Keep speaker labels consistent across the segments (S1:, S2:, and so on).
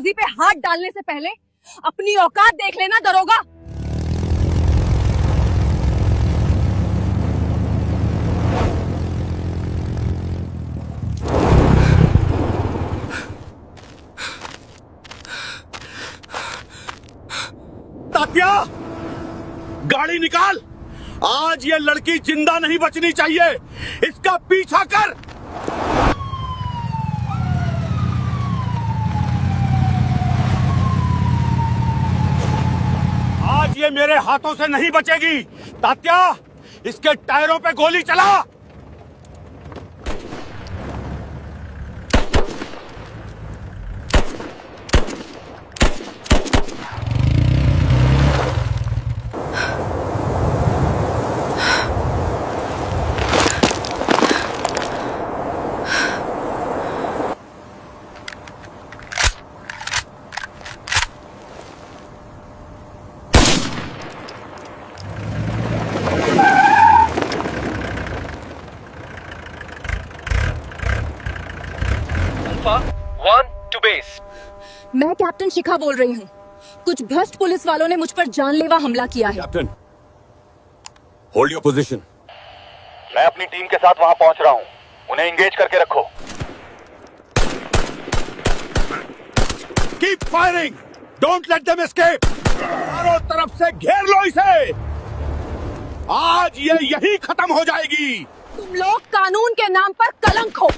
S1: फौजी पे हाथ डालने से पहले अपनी औकात देख लेना दरोगा।
S2: तात्या, गाड़ी निकाल। आज ये लड़की जिंदा नहीं बचनी चाहिए। इसका पीछा कर। आज ये मेरे हाथों से नहीं बचेगी। तात्या, इसके टायरों पे गोली चला।
S1: मैं कैप्टन शिखा बोल रही हूँ। कुछ भ्रष्ट पुलिस वालों ने मुझ पर जानलेवा हमला किया है।
S2: Captain, hold your position.
S3: मैं अपनी टीम के साथ वहां पहुंच रहा हूं। उन्हें एंगेज करके रखो।
S2: Keep firing, don't let them escape. चारों तरफ से घेर लो इसे। आज ये यही खत्म हो जाएगी।
S1: तुम लोग कानून के नाम पर कलंक हो।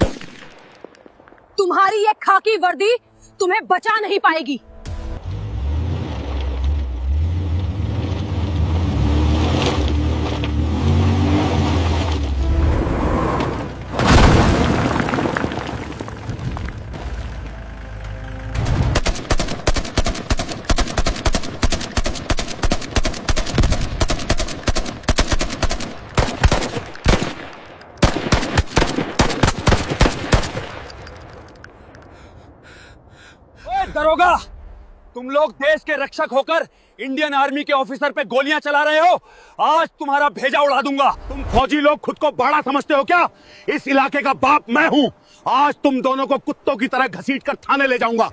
S1: तुम्हारी ये खाकी वर्दी तुम्हें बचा नहीं पाएगी।
S2: दरोगा, तुम लोग देश के रक्षक होकर इंडियन आर्मी के ऑफिसर पे गोलियां चला रहे हो। आज तुम्हारा भेजा उड़ा दूंगा। तुम फौजी लोग खुद को बड़ा समझते हो क्या? इस इलाके का बाप मैं हूं। आज तुम दोनों को कुत्तों की तरह घसीट कर थाने ले जाऊंगा।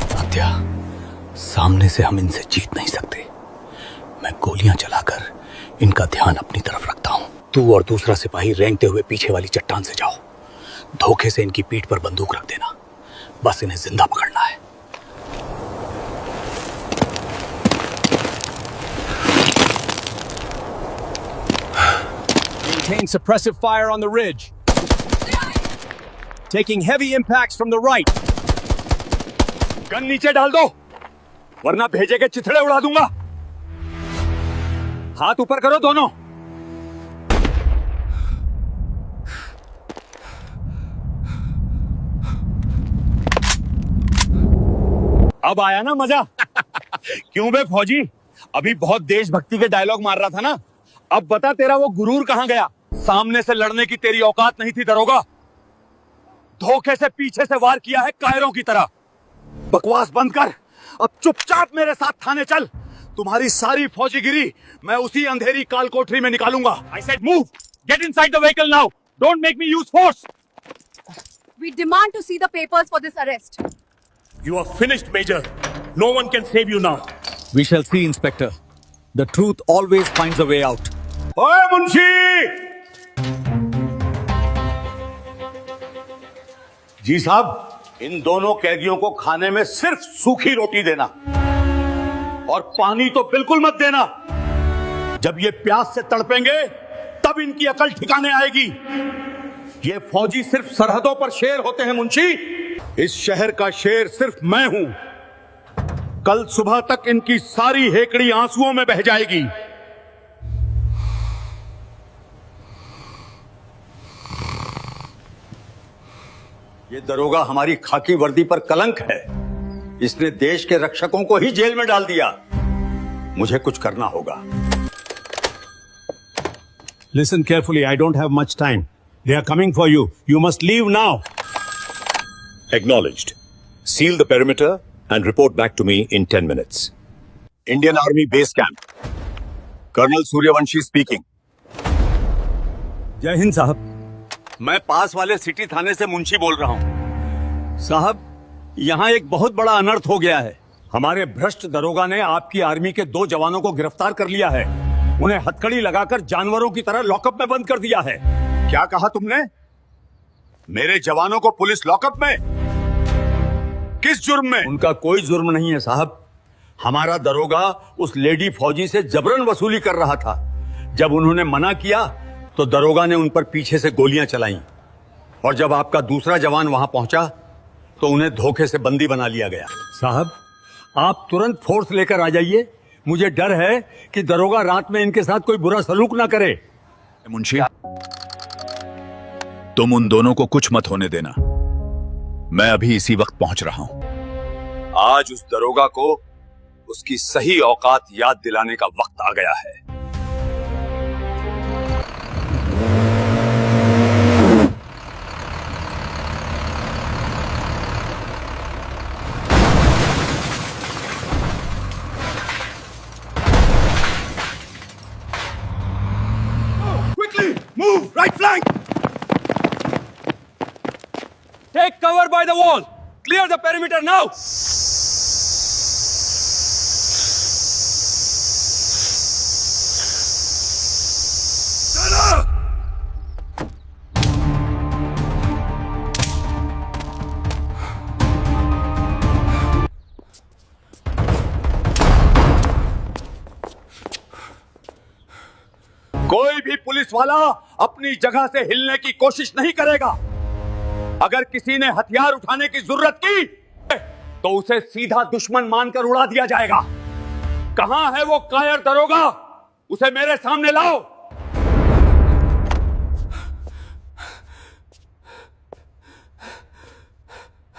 S4: तात्या, सामने से हम इनसे जीत नहीं सकते। मैं गोलियां चलाकर इनका ध्यान अपनी तरफ रखता हूं। तू और दूसरा सिपाही रेंगते हुए पीछे वाली चट्टान से जाओ। धोखे से इनकी पीठ पर बंदूक रख देना। बस इन्हें जिंदा पकड़ना है।
S5: Maintain suppressive fire on the ridge. Taking heavy impacts from the right.
S2: Gun नीचे डाल दो, वरना भेजे के चिथड़े उड़ा दूंगा। हाथ ऊपर करो दोनों। अब आया ना मजा? क्यों बे फौजी, अभी बहुत देशभक्ति के डायलॉग मार रहा था ना। अब बता, तेरा वो गुरूर कहां गया? सामने से लड़ने की तेरी औकात नहीं थी दरोगा। धोखे से पीछे से वार किया है कायरों की तरह। बकवास बंद कर, अब चुपचाप मेरे साथ थाने चल। तुम्हारी सारी फौजीगिरी मैं उसी अंधेरी काल कोठरी में निकालूंगा। I said move, get inside the vehicle now. Don't make me use force.
S1: We demand to see the papers for this arrest.
S2: You are finished, Major. No one can save you now.
S4: We shall see, Inspector. The truth always finds a way out.
S2: ओए मुंशी! जी साहब, इन दोनों कैदियों को खाने में सिर्फ सूखी रोटी देना और पानी तो बिल्कुल मत देना। जब ये प्यास से तड़पेंगे तब इनकी अकल ठिकाने आएगी। ये फौजी सिर्फ सरहदों पर शेर होते हैं मुंशी। इस शहर का शेर सिर्फ मैं हूं। कल सुबह तक इनकी सारी हेकड़ी आंसुओं में बह जाएगी। ये दरोगा हमारी खाकी वर्दी पर कलंक है। इसने देश के रक्षकों को ही जेल में डाल दिया। मुझे कुछ करना होगा।
S6: Listen carefully, I don't have much time. They are coming for you. You must leave now.
S7: Acknowledged. Seal the perimeter and report back to me in 10 minutes. Indian Army Base Camp. Colonel Suryavanshi speaking.
S6: जय हिंद साहब।
S2: मैं पास वाले city थाने से मुंशी बोल रहा हूँ।
S6: साहब, यहाँ एक बहुत बड़ा अनर्थ हो गया है। हमारे भ्रष्ट दरोगा ने आपकी आर्मी के 2 जवानों को गिरफ्तार कर लिया है। उन्हें हथकड़ी लगाकर जानवरों की तरह लॉकअप में बंद कर दिया है।
S2: क्या कहा तुमने? मेरे जवानों को पुलिस लॉकअप में? किस जुर्म में?
S6: उनका कोई जुर्म नहीं है साहब। हमारा दरोगा उस लेडी फौजी से जबरन वसूली कर रहा था। जब उन्होंने मना किया तो दरोगा ने उन पर पीछे से गोलियां चलाईं। और जब आपका दूसरा जवान वहां पहुंचा तो उन्हें धोखे से बंदी बना लिया गया। साहब, आप तुरंत फोर्स लेकर आ जाइए। मुझे डर है कि दरोगा रात में इनके साथ कोई बुरा सलूक ना करे।
S8: मुंशी, तुम उन दोनों को कुछ मत होने देना। मैं अभी इसी वक्त पहुंच रहा हूं।
S2: आज उस दरोगा को उसकी सही औकात याद दिलाने का वक्त आ गया है।
S8: Move! Right flank!
S2: Take cover by the wall. Clear the perimeter now. कोई भी पुलिस वाला अपनी जगह से हिलने की कोशिश नहीं करेगा। अगर किसी ने हथियार उठाने की जरूरत की तो उसे सीधा दुश्मन मानकर उड़ा दिया जाएगा। कहां है वो कायर दरोगा? उसे मेरे सामने लाओ।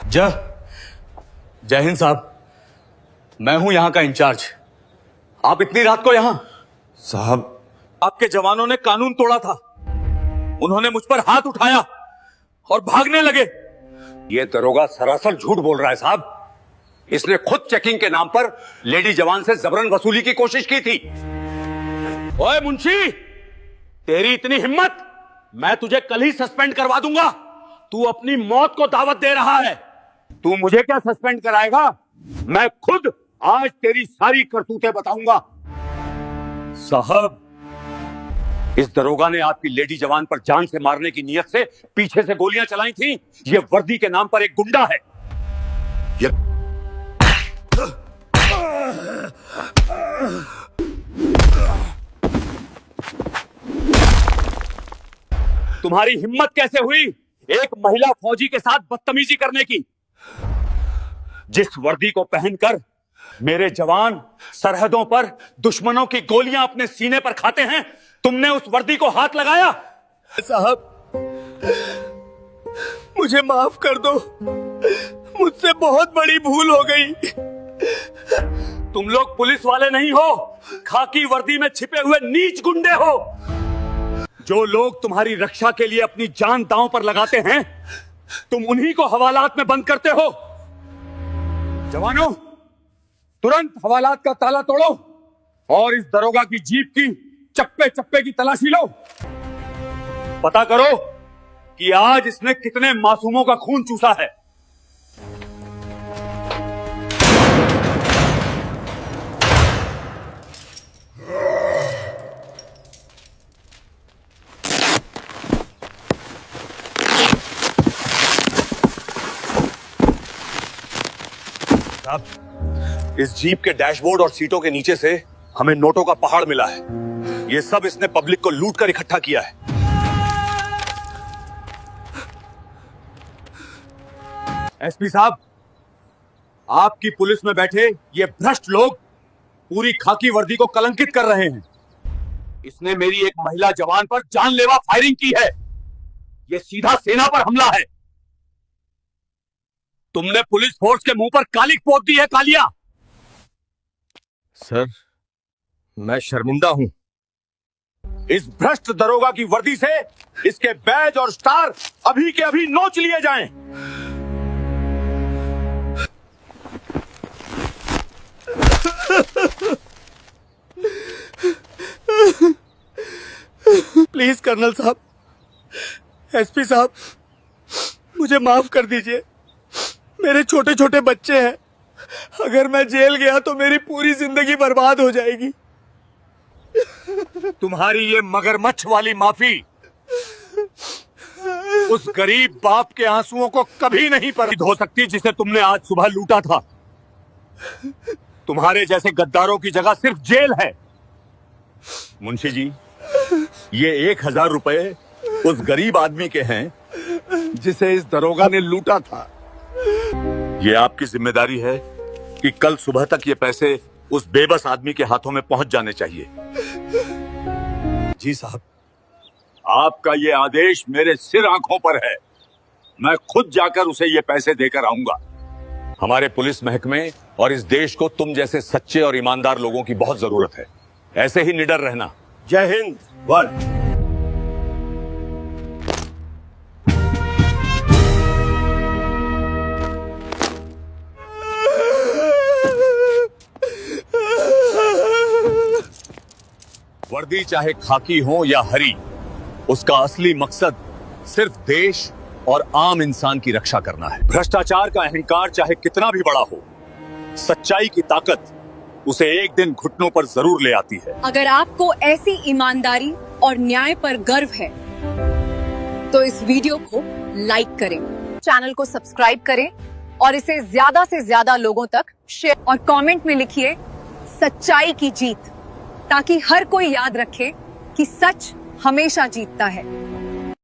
S4: जय हिंद साहब। मैं हूं यहां का इंचार्ज। आप इतनी रात को यहां?
S2: साहब, आपके जवानों ने कानून तोड़ा था। उन्होंने मुझ पर हाथ उठाया और भागने लगे। ये दरोगा सरासर झूठ बोल रहा है साहब। इसने खुद चेकिंग के नाम पर लेडी जवान से जबरन वसूली की कोशिश की थी। ओए मुंशी, तेरी इतनी हिम्मत, मैं तुझे कल ही सस्पेंड करवा दूंगा। तू अपनी मौत को दावत दे रहा है। तू मुझे क्या सस्पेंड कराएगा? मैं खुद आज तेरी सारी करतूतें बताऊंगा। साहब, इस दरोगा ने आपकी लेडी जवान पर जान से मारने की नीयत से पीछे से गोलियां चलाई थी। ये वर्दी के नाम पर एक गुंडा है। तुम्हारी हिम्मत कैसे हुई एक महिला फौजी के साथ बदतमीजी करने की? जिस वर्दी को पहनकर मेरे जवान सरहदों पर दुश्मनों की गोलियां अपने सीने पर खाते हैं, तुमने उस वर्दी को हाथ लगाया?
S4: साहब, मुझे माफ कर दो। मुझसे बहुत बड़ी भूल हो गई।
S2: तुम लोग पुलिस वाले नहीं हो, खाकी वर्दी में छिपे हुए नीच गुंडे हो। जो लोग तुम्हारी रक्षा के लिए अपनी जान दांव पर लगाते हैं, तुम उन्हीं को हवालात में बंद करते हो। जवानों, तुरंत हवालात का ताला तोड़ो और इस दरोगा की जीप की चप्पे चप्पे की तलाशी लो। पता करो कि आज इसने कितने मासूमों का खून चूसा है। साहब, इस जीप के डैशबोर्ड और सीटों के नीचे से हमें नोटों का पहाड़ मिला है। ये सब इसने पब्लिक को लूट कर इकट्ठा किया है। एसपी साहब, आपकी पुलिस में बैठे ये भ्रष्ट लोग पूरी खाकी वर्दी को कलंकित कर रहे हैं। इसने मेरी एक महिला जवान पर जानलेवा फायरिंग की है। ये सीधा सेना पर हमला है। तुमने पुलिस फोर्स के मुंह पर कालिक पोत दी है। कालिया सर, मैं शर्मिंदा हूं। इस भ्रष्ट दरोगा की वर्दी से इसके बैज और स्टार अभी के अभी नोच लिए जाएं।
S4: प्लीज कर्नल साहब,
S2: एसपी साहब, मुझे माफ कर दीजिए। मेरे छोटे छोटे बच्चे हैं। अगर मैं जेल गया तो मेरी पूरी जिंदगी बर्बाद हो जाएगी। तुम्हारी ये मगरमच्छ वाली माफी उस गरीब बाप के आंसुओं को कभी नहीं परित हो सकती जिसे तुमने आज सुबह लूटा था। तुम्हारे जैसे गद्दारों की जगह सिर्फ जेल है। मुंशी जी, ये 1000 रुपए उस गरीब आदमी के हैं जिसे इस दरोगा ने लूटा था। ये आपकी जिम्मेदारी है कि कल सुबह तक ये पैसे उस बेबस आदमी के हाथों में पहुंच जाने चाहिए।
S6: जी साहब, आपका ये आदेश मेरे सिर आंखों पर है। मैं खुद जाकर उसे ये पैसे देकर आऊंगा।
S2: हमारे पुलिस महकमे और इस देश को तुम जैसे सच्चे और ईमानदार लोगों की बहुत जरूरत है। ऐसे ही निडर रहना।
S6: जय हिंद। वर्ड।
S2: वर्दी चाहे खाकी हो या हरी, उसका असली मकसद सिर्फ देश और आम इंसान की रक्षा करना है। भ्रष्टाचार का अहंकार चाहे कितना भी बड़ा हो, सच्चाई की ताकत उसे एक दिन घुटनों पर जरूर ले आती है।
S1: अगर आपको ऐसी ईमानदारी और न्याय पर गर्व है तो इस वीडियो को लाइक करें, चैनल को सब्सक्राइब करें और इसे ज्यादा से ज्यादा लोगों तक शेयर और कमेंट में लिखिए सच्चाई की जीत, ताकि हर कोई याद रखे कि सच हमेशा जीतता है।